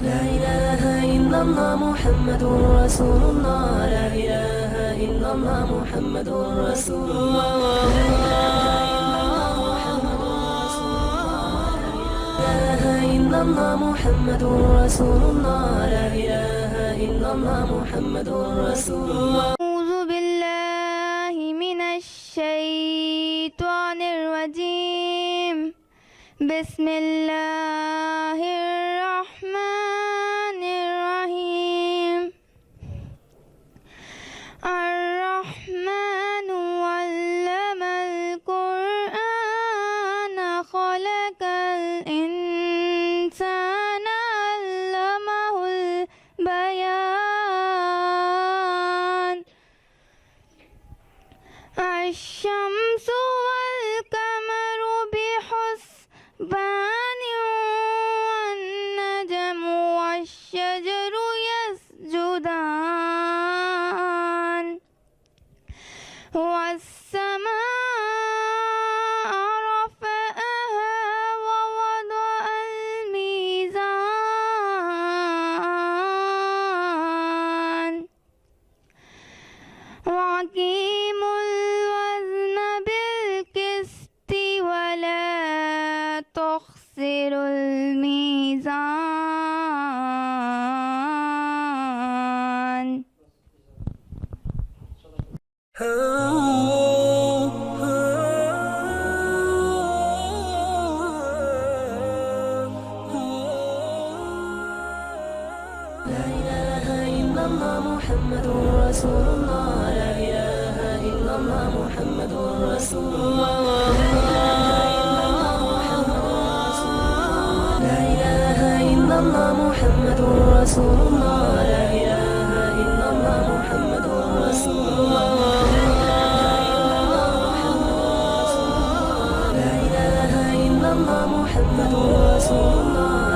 لا إله إلا الله محمد رسول الله. لا إله إلا الله محمد رسول الله. لا إله إلا الله محمد رسول الله. لا إله إلا الله محمد رسول الله. أعوذ بالله من الشيطان الرجيم. بسم الله الرحمن الرحيم. الرحمن علم القرآن خلق الإنسان علمه البيان. الشمس والقمر بحسبان والنجم والشجر يسجدان والسماء رفعها ووضع الميزان وأقيموا الوزن بالقسط ولا تخسروا الميزان. لا إله إلا الله محمد رسول الله. لا إله إلا الله محمد رسول الله. لا إله إلا الله محمد رسول الله. لا إله إلا الله محمد رسول الله. لا إله إلا الله محمد رسول الله.